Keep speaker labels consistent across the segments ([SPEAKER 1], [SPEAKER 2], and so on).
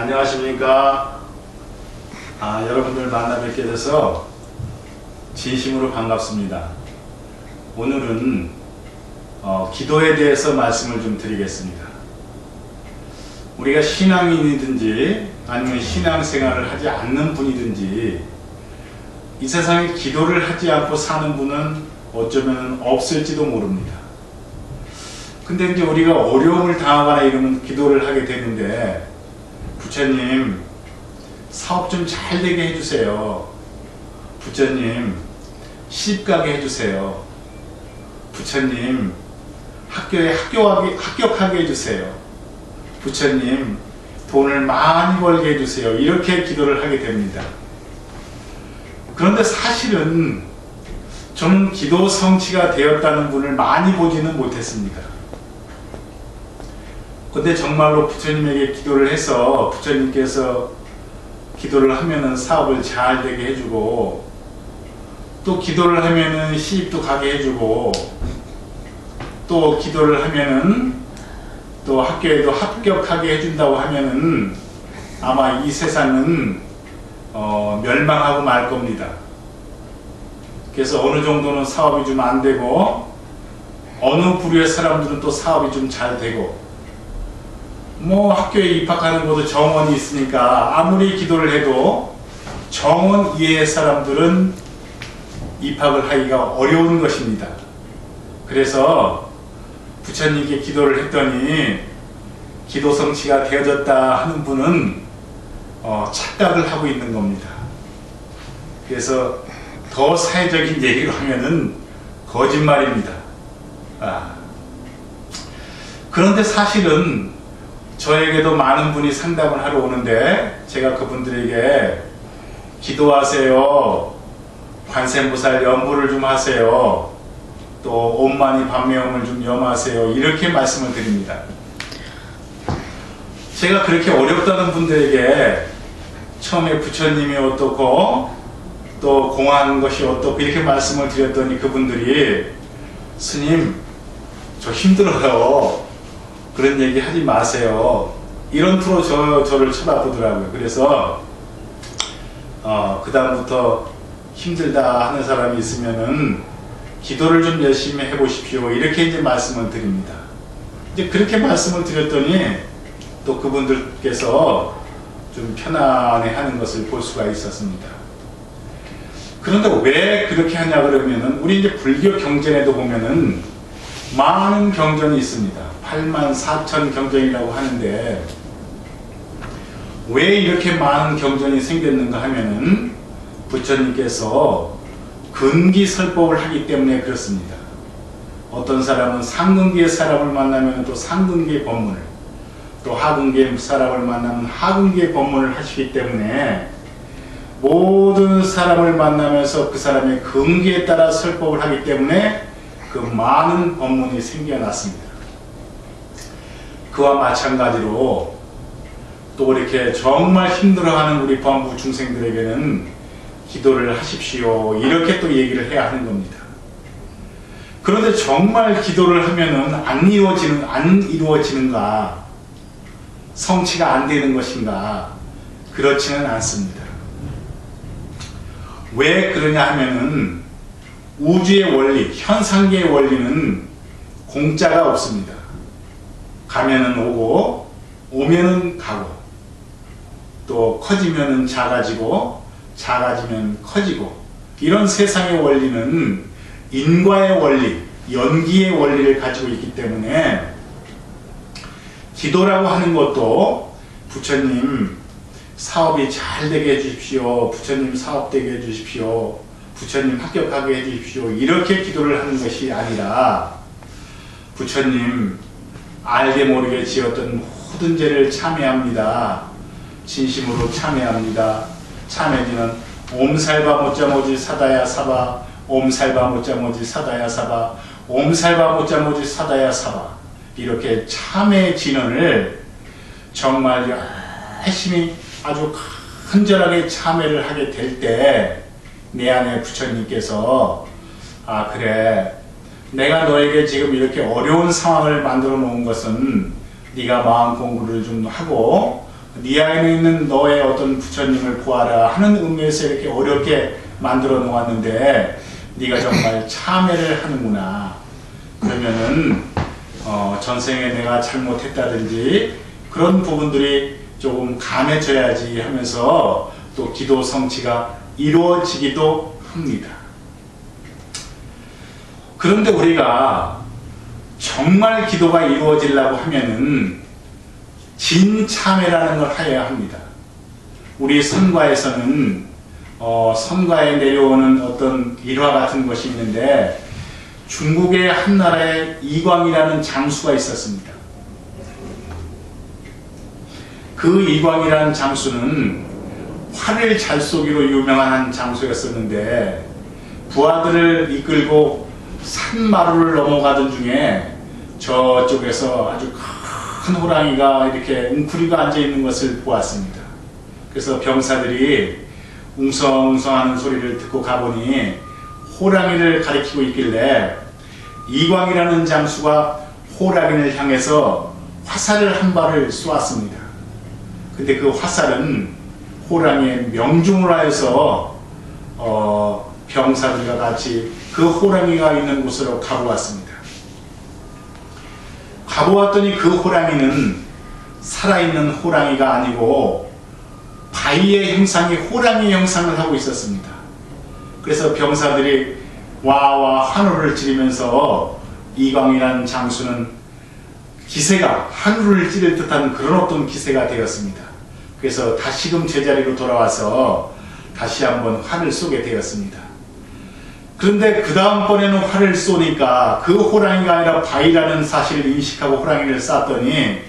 [SPEAKER 1] 안녕하십니까. 여러분들 만나 뵙게 돼서 진심으로 반갑습니다. 오늘은 기도에 대해서 말씀을 좀 드리겠습니다. 우리가 신앙인이든지 아니면 신앙생활을 하지 않는 분이든지 이 세상에 기도를 하지 않고 사는 분은 어쩌면 없을지도 모릅니다. 근데 이제 우리가 어려움을 당하거나 이러면 기도를 하게 되는데, 부처님 사업 좀 잘 되게 해주세요. 부처님 시집 가게 해주세요. 부처님 학교에 합격하게 해주세요. 부처님 돈을 많이 벌게 해주세요. 이렇게 기도를 하게 됩니다. 그런데 사실은 저는 기도 성취가 되었다는 분을 많이 보지는 못했습니다. 근데 정말로 부처님에게 기도를 해서 부처님께서 기도를 하면은 사업을 잘 되게 해주고, 또 기도를 하면은 시집도 가게 해주고, 또 기도를 하면은 또 학교에도 합격하게 해준다고 하면은 아마 이 세상은 멸망하고 말 겁니다. 그래서 어느 정도는 사업이 좀 안 되고, 어느 부류의 사람들은 또 사업이 좀 잘 되고, 학교에 입학하는 것도 정원이 있으니까 아무리 기도를 해도 정원 이외의 사람들은 입학을 하기가 어려운 것입니다. 그래서 부처님께 기도를 했더니 기도 성취가 되어졌다 하는 분은 착각을 하고 있는 겁니다. 그래서 더 사회적인 얘기로 하면은 거짓말입니다. 그런데 사실은 저에게도 많은 분이 상담을 하러 오는데, 제가 그분들에게 기도하세요, 관세음보살 연부를 좀 하세요, 또 옴마니 반매음을 좀 염하세요, 이렇게 말씀을 드립니다. 제가 그렇게 어렵다는 분들에게 처음에 부처님이 어떻고 또 공한 것이 어떻고 이렇게 말씀을 드렸더니 그분들이 스님 저 힘들어요, 그런 얘기 하지 마세요, 이런 투로 저를 쳐다보더라고요. 그래서 그 다음부터 힘들다 하는 사람이 있으면은 기도를 좀 열심히 해보십시오, 이렇게 이제 말씀을 드립니다. 이제 그렇게 말씀을 드렸더니 또 그분들께서 좀 편안해하는 것을 볼 수가 있었습니다. 그런데 왜 그렇게 하냐 그러면은, 우리 이제 불교 경전에도 보면은 많은 경전이 있습니다. 84,000 경전이라고 하는데, 왜 이렇게 많은 경전이 생겼는가 하면은 부처님께서 근기설법을 하기 때문에 그렇습니다. 어떤 사람은 상근기의 사람을 만나면 또 상근기의 법문을, 또 하근기의 사람을 만나면 하근기의 법문을 하시기 때문에 모든 사람을 만나면서 그 사람의 근기에 따라 설법을 하기 때문에 그 많은 법문이 생겨났습니다. 그와 마찬가지로 또 이렇게 정말 힘들어하는 우리 범부 중생들에게는 기도를 하십시오, 이렇게 또 얘기를 해야 하는 겁니다. 그런데 정말 기도를 하면은 안 이루어지는가, 성취가 안 되는 것인가? 그렇지는 않습니다. 왜 그러냐 하면은 우주의 원리, 현상계의 원리는 공짜가 없습니다. 가면은 오고 오면은 가고, 또 커지면은 작아지고 작아지면 커지고, 이런 세상의 원리는 인과의 원리, 연기의 원리를 가지고 있기 때문에 기도라고 하는 것도 부처님 사업이 잘 되게 해주십시오, 부처님 사업 되게 해주십시오, 부처님 합격하게 해주십시오, 이렇게 기도를 하는 것이 아니라, 부처님 알게 모르게 지었던 모든 죄를 참회합니다, 진심으로 참회합니다, 참회지는 옴살바 못자모지 사다야 사바, 옴살바 못자모지 사다야 사바, 옴살바 못자모지 사다야 사바, 이렇게 참회 진언을 정말 열심히 아주 간절하게 참회를 하게 될 때 내 안에 부처님께서 그래, 내가 너에게 지금 이렇게 어려운 상황을 만들어 놓은 것은 네가 마음 공부를 좀 하고 네 안에 있는 너의 어떤 부처님을 보아라 하는 의미에서 이렇게 어렵게 만들어 놓았는데 네가 정말 참회를 하는구나. 그러면은 전생에 내가 잘못했다든지 그런 부분들이 조금 감해져야지 하면서 또 기도 성취가 이루어지기도 합니다. 그런데 우리가 정말 기도가 이루어지려고 하면은 진참회라는 걸 하여야 합니다. 우리 선과에서는 선과에 내려오는 어떤 일화 같은 것이 있는데 중국의 한 나라에 이광이라는 장수가 있었습니다. 그 이광이라는 장수는 활을 잘 쏘기로 유명한 장수였었는데 부하들을 이끌고 산마루를 넘어가던 중에 저쪽에서 아주 큰 호랑이가 이렇게 웅크리고 앉아있는 것을 보았습니다. 그래서 병사들이 웅성웅성하는 소리를 듣고 가보니 호랑이를 가리키고 있길래 이광이라는 장수가 호랑이를 향해서 화살을 한 발을 쏘았습니다. 근데 그 화살은 호랑이의 명중을 하여서 병사들과 같이 그 호랑이가 있는 곳으로 가보았습니다. 가보았더니 그 호랑이는 살아있는 호랑이가 아니고 바위의 형상이 호랑이 형상을 하고 있었습니다. 그래서 병사들이 와와 환호를 지르면서 이광이라는 장수는 기세가 하늘을 찌를 듯한 그런 어떤 기세가 되었습니다. 그래서 다시금 제자리로 돌아와서 다시 한번 활을 쏘게 되었습니다. 그런데 그 다음번에는 활을 쏘니까 그 호랑이가 아니라 바위라는 사실을 인식하고 호랑이를 쐈더니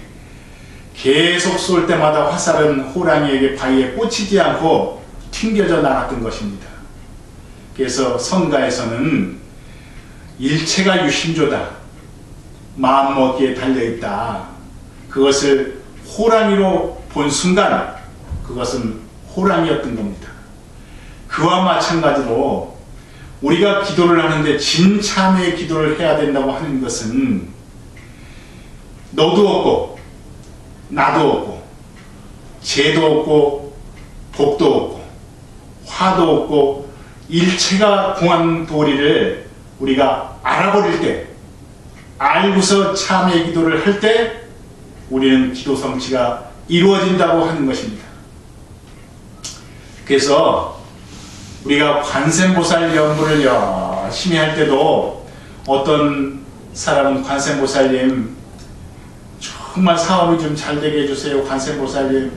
[SPEAKER 1] 계속 쏠 때마다 화살은 호랑이에게 바위에 꽂히지 않고 튕겨져 나갔던 것입니다. 그래서 성가에서는 일체가 유심조다, 마음먹기에 달려있다. 그것을 호랑이로 본 순간 그것은 호랑이였던 겁니다. 그와 마찬가지로 우리가 기도를 하는데 진참회의 기도를 해야 된다고 하는 것은 너도 없고 나도 없고 죄도 없고 복도 없고 화도 없고 일체가 공한 도리를 우리가 알아버릴 때, 알고서 참회 기도를 할 때 우리는 기도 성취가 이루어진다고 하는 것입니다. 그래서 우리가 관세음보살 연부를 열심히 할 때도 어떤 사람은 관세음보살님 정말 사업이 좀 잘 되게 해주세요. 관세음보살님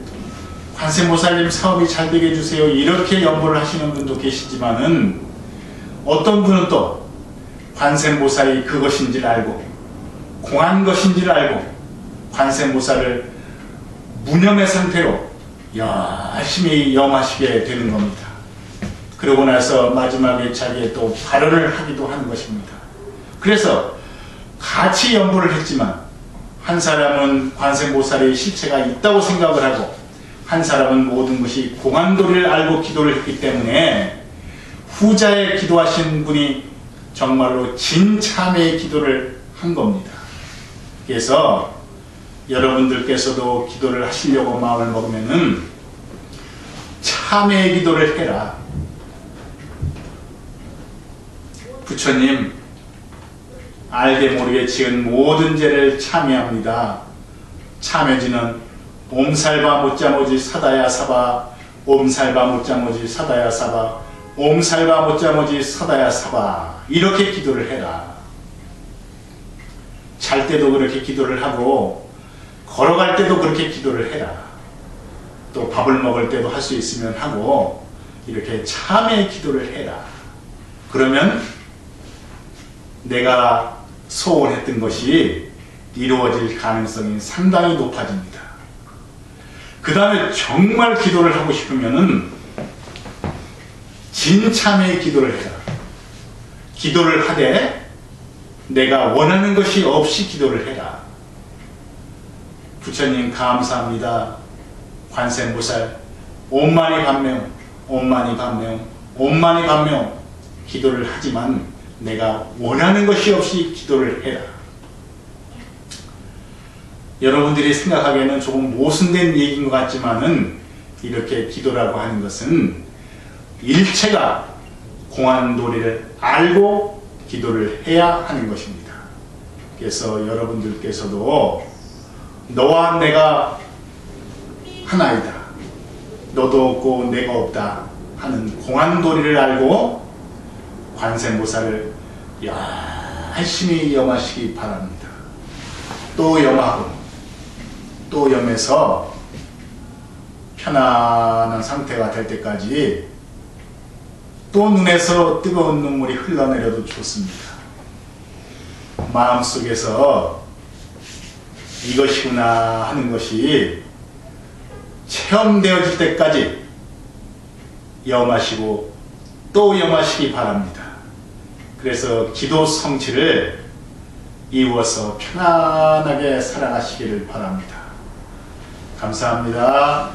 [SPEAKER 1] 사업이 잘 되게 해주세요. 이렇게 연부를 하시는 분도 계시지만은 어떤 분은 또 관세음보살이 그것인지를 알고 공한 것인지를 알고 관세음보살을 무념의 상태로 열심히 염하시게 되는 겁니다. 그러고 나서 마지막에 자기의 또 발언을 하기도 하는 것입니다. 그래서 같이 연부를 했지만 한 사람은 관세음보살의 실체가 있다고 생각을 하고 한 사람은 모든 것이 공한도리를 알고 기도를 했기 때문에 후자에 기도하신 분이 정말로 진참회의 기도를 한 겁니다. 그래서 여러분들께서도 기도를 하시려고 마음을 먹으면은 참회의 기도를 해라. 부처님, 알게 모르게 지은 모든 죄를 참회합니다. 참회지는 옴살바 못자모지 사다야 사바, 옴살바 못자모지 사다야 사바, 옴살바 못자모지 사다야 사바, 이렇게 기도를 해라. 잘 때도 그렇게 기도를 하고 걸어갈 때도 그렇게 기도를 해라. 또 밥을 먹을 때도 할 수 있으면 하고 이렇게 참회의 기도를 해라. 그러면 내가 소원했던 것이 이루어질 가능성이 상당히 높아집니다. 그 다음에 정말 기도를 하고 싶으면은 진참회의 기도를 해라. 기도를 하되 내가 원하는 것이 없이 기도를 해라. 부처님 감사합니다. 관세음보살 옴마니 반명, 옴마니 반명, 옴마니 반명 기도를 하지만 내가 원하는 것이 없이 기도를 해라. 여러분들이 생각하기에는 조금 모순된 얘기인 것 같지만은 이렇게 기도라고 하는 것은 일체가 공안도리를 알고 기도를 해야 하는 것입니다. 그래서 여러분들께서도 너와 내가 하나이다, 너도 없고 내가 없다 하는 공안도리를 알고 관세음보살을 열심히 염하시기 바랍니다. 또 염하고 또 염해서 편안한 상태가 될 때까지 또 눈에서 뜨거운 눈물이 흘러내려도 좋습니다. 마음속에서 이것이구나 하는 것이 체험되어질 때까지 염하시고 또 염하시기 바랍니다. 그래서 기도 성취를 이루어서 편안하게 살아가시기를 바랍니다. 감사합니다.